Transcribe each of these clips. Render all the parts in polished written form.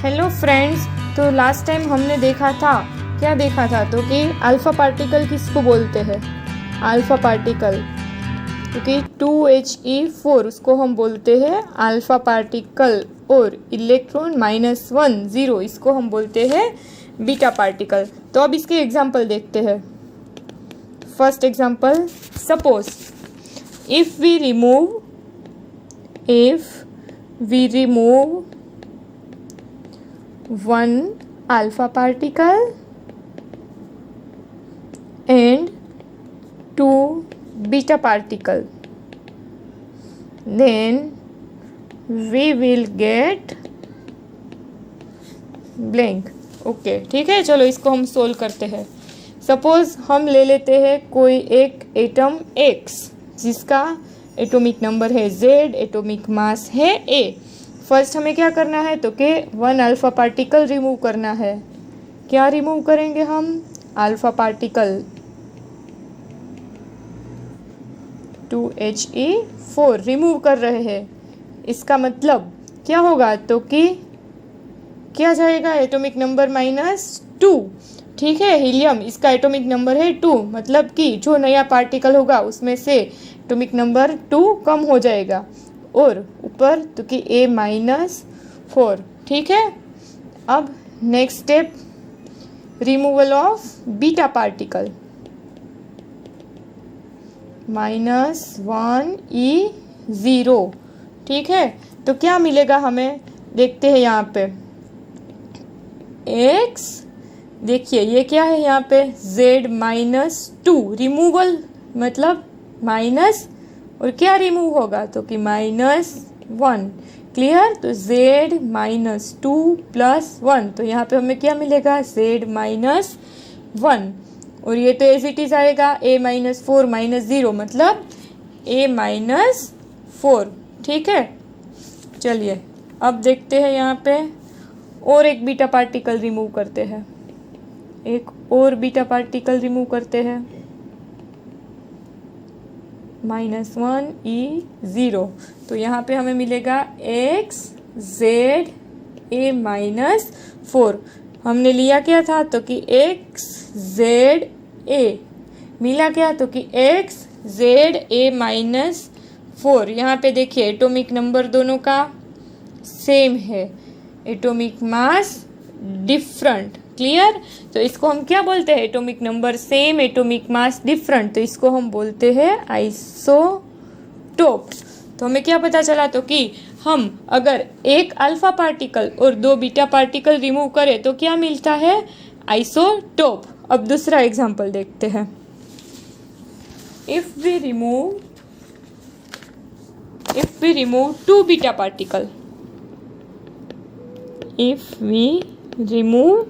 Hello friends, तो last time हमने देखा था, क्या देखा था तो कि अल्फ़ा पार्टिकल किसको बोलते हैं। अल्फ़ा पार्टिकल क्योंकि 2He4 उसको हम बोलते हैं अल्फ़ा पार्टिकल, और इलेक्ट्रॉन -1 0 इसको हम बोलते हैं बीटा पार्टिकल। तो अब इसके एग्जाम्पल देखते हैं। First example, suppose if we remove one alpha particle and two beta particle, then we will get blank। Okay ठीक है, चलो इसको हम सोल्व करते हैं। सपोज हम ले लेते हैं कोई एक एटम X जिसका एटॉमिक नंबर है Z, एटॉमिक मास है A। फर्स्ट हमें क्या करना है तो कि वन अल्फ़ा पार्टिकल रिमूव करना है। क्या रिमूव करेंगे हम? अल्फ़ा पार्टिकल 2He4 रिमूव कर रहे हैं। इसका मतलब क्या होगा तो कि क्या जाएगा, एटॉमिक नंबर -2। ठीक है, हीलियम इसका एटॉमिक नंबर है 2, मतलब कि जो नया पार्टिकल होगा उसमें से एटॉमिक नंबर 2 कम हो जाएगा, और ऊपर तो कि A-4। ठीक है, अब next step, removal of beta particle -1E0। ठीक है, तो क्या मिलेगा हमें, देखते हैं यहाँ पे X, देखिए ये क्या है यहाँ पे Z-2, रिमूवल मतलब माइनस, और क्या रिमूव होगा तो कि -1। क्लियर, तो Z-2 + 1, तो यहाँ पे हमें क्या मिलेगा Z-1, और ये तो एज इट इज आएगा A-4 -0 मतलब A-4। ठीक है, चलिए अब देखते हैं यहाँ पे और एक बीटा पार्टिकल रिमूव करते हैं। एक और बीटा पार्टिकल रिमूव करते हैं, -1E0, तो यहाँ पे हमें मिलेगा XZA-4। हमने लिया क्या था तो कि XZA, मिला क्या तो कि XZA-4। यहाँ पे देखिए एटॉमिक नंबर दोनों का सेम है, एटॉमिक मास डिफरेंट। क्लियर, तो इसको हम क्या बोलते हैं, atomic number same, atomic mass different, तो इसको हम बोलते हैं आइसोटोप। तो हमें क्या पता चला तो कि हम अगर एक अल्फा पार्टिकल और 2 बीटा पार्टिकल रिमूव करें तो क्या मिलता है, आइसोटोप। अब दूसरा एग्जांपल देखते हैं। If we remove 2 beta particle, if we remove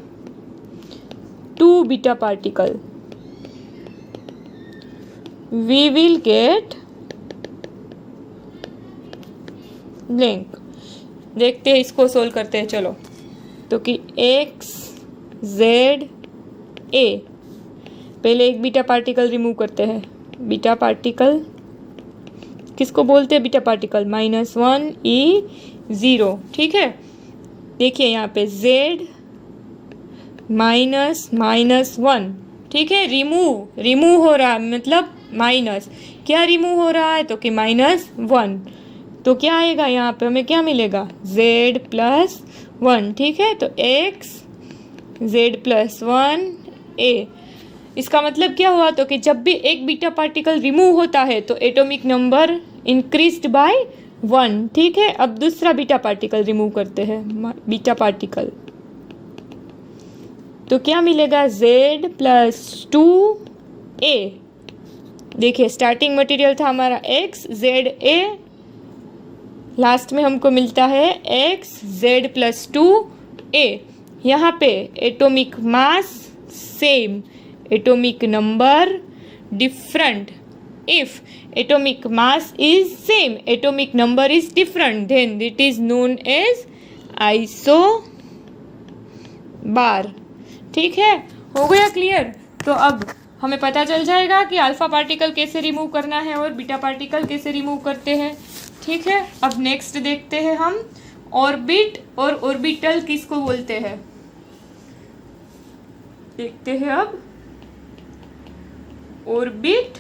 2 beta particle, we will get blank। देखते हैं, इसको सोल्व करते हैं। चलो, तो कि XZA, पहले एक बीटा पार्टिकल रिमूव करते हैं। बीटा पार्टिकल किसको बोलते हैं, बीटा पार्टिकल -1E0। ठीक है, देखिए यहाँ पे Z -1। ठीक है, रिमूव हो रहा है मतलब माइनस, क्या रिमूव हो रहा है तो कि -1, तो क्या आएगा यहाँ पे, हमें क्या मिलेगा Z+1। ठीक है, तो XZ+1A। इसका मतलब क्या हुआ तो कि जब भी एक बीटा पार्टिकल रिमूव होता है तो एटॉमिक नंबर इंक्रीज्ड बाय 1। ठीक है, अब दूसरा बीटा पार्टिकल रिमूव करते हैं, बीटा पार्टिकल, तो क्या मिलेगा Z+2A। देखिए स्टार्टिंग मटेरियल था हमारा XZA, लास्ट में हमको मिलता है XZ+2A। यहाँ पे atomic mass same, atomic number different. If atomic mass is same, atomic number is different, then it is known as isobar। ठीक है, हो गया क्लियर। तो अब हमें पता चल जाएगा कि अल्फा पार्टिकल कैसे रिमूव करना है और बीटा पार्टिकल कैसे रिमूव करते हैं। ठीक है, अब नेक्स्ट देखते हैं हम ऑर्बिट और ऑर्बिटल किसको बोलते हैं? देखते हैं अब। ऑर्बिट,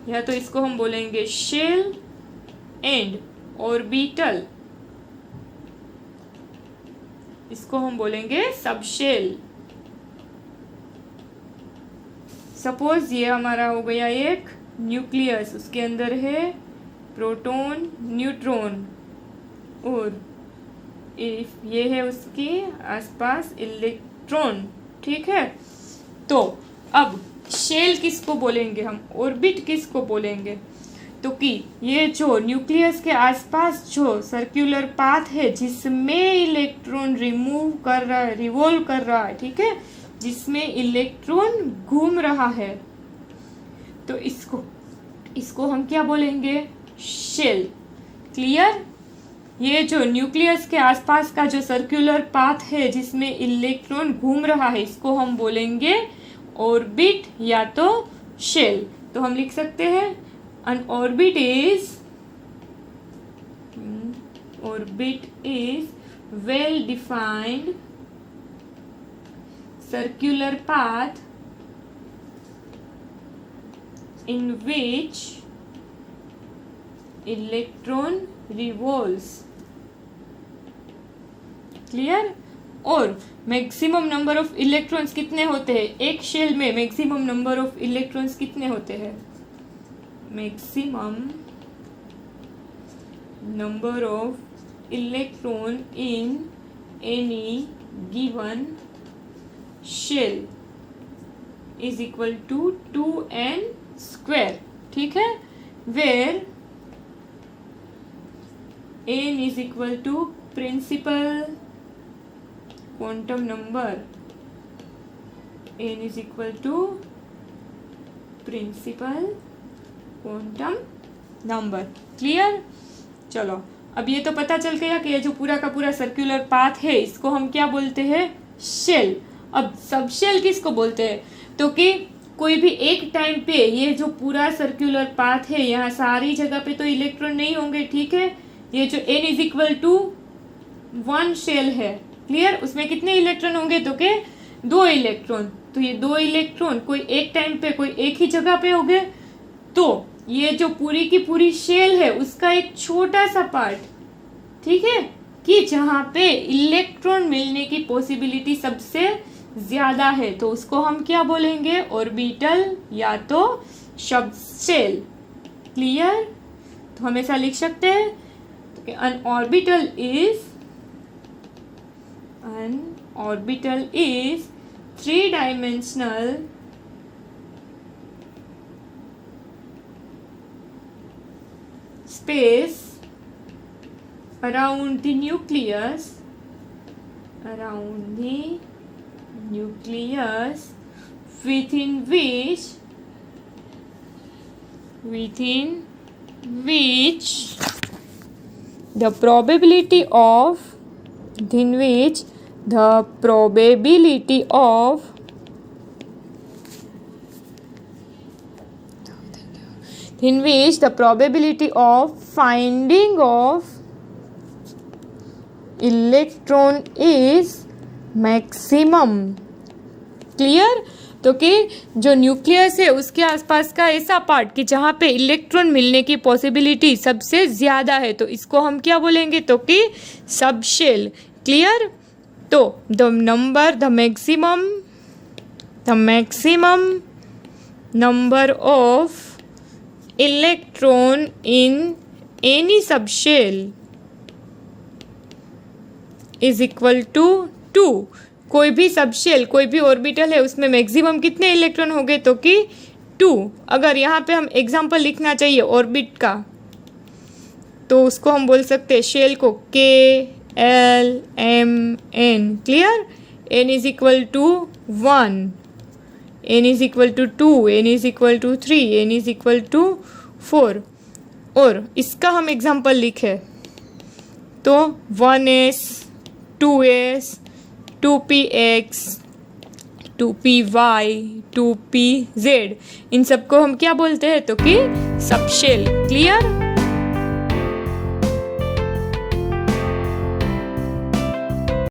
या तो इसको हम बोलेंगे शेल, एंड ऑर्बिटल इसको हम बोलेंगे सबशेल। सपोज ये हमारा हो गया एक न्यूक्लियस, उसके अंदर है प्रोटॉन, न्यूट्रॉन, और ये है उसके आसपास इलेक्ट्रॉन। ठीक है, तो अब शेल किसको बोलेंगे हम, ऑर्बिट किसको बोलेंगे? तो कि ये जो न्यूक्लियस के आसपास जो सर्कुलर पाथ है जिसमें इलेक्ट्रॉन रिवॉल्व कर रहा है, ठीक है, जिसमें इलेक्ट्रॉन घूम रहा है, तो इसको हम क्या बोलेंगे? शेल। क्लियर? ये जो न्यूक्लियस के आसपास का जो सर्कुलर पाथ है जिसमें इलेक्ट्रॉन घूम रहा है, इसको हम बोलेंगे ऑर्बिट या तो शेल। तो हम लिख सकते हैं an orbit is well defined circular path in which electron revolves। Clear? और मैक्सिमम नंबर ऑफ इलेक्ट्रॉन्स कितने होते हैं एक शेल में? मैक्सिमम नंबर ऑफ इलेक्ट्रॉन्स कितने होते हैं? Maximum number of electron in any given shell is equal to 2n²। ठीक है, where n is equal to principal quantum number, n is equal to principal quantum number. Clear? चलो, अब ये तो पता चल गया कि ये जो पूरा का पूरा सर्कुलर पाथ है इसको हम क्या बोलते हैं? शेल। अब सब शेल किसको बोलते हैं? तो कि कोई भी एक टाइम पे ये जो पूरा सर्कुलर पाथ है, यहाँ सारी जगह पे तो इलेक्ट्रॉन नहीं होंगे, ठीक है, ये जो n is equal to 1 shell है, क्लियर, उसमें कितने इलेक्ट्रॉन होंगे? तो के 2 इलेक्ट्रॉन। तो ये 2 इलेक्ट्रॉन कोई एक टाइम पे कोई एक ही जगह पे होंगे, तो ये जो पूरी की पूरी शेल है उसका एक छोटा सा पार्ट, ठीक है, कि जहाँ पे इलेक्ट्रॉन मिलने की पॉसिबिलिटी सबसे ज्यादा है, तो उसको हम क्या बोलेंगे? ऑर्बिटल या तो सबशेल। क्लियर? तो हम ऐसा लिख सकते हैं कि an orbital is 3-dimensional space around the nucleus within which the probability of finding of electron is maximum। Clear? तो कि जो न्यूक्लियस है उसके आसपास का ऐसा पार्ट कि जहाँ पे इलेक्ट्रॉन मिलने की पॉसिबिलिटी सबसे ज़्यादा है, तो इसको हम क्या बोलेंगे? तो कि सबशेल। क्लियर? तो the maximum number of electron in any subshell is equal to 2। कोई भी सबशेल, कोई भी ऑर्बिटल है, उसमें मैक्सिमम कितने इलेक्ट्रॉन होंगे? तो कि 2। अगर यहाँ पे हम एग्जांपल लिखना चाहिए ऑर्बिट का, तो उसको हम बोल सकते हैं शेल को KLMN। Clear? n is equal to 1, n is equal to 2, n is equal to 3, n is equal to 4। और इसका हम एग्जांपल लिखे तो 1s, 2s, 2px, 2py, 2pz, इन सबको हम क्या बोलते हैं? तो कि सबशेल। क्लियर?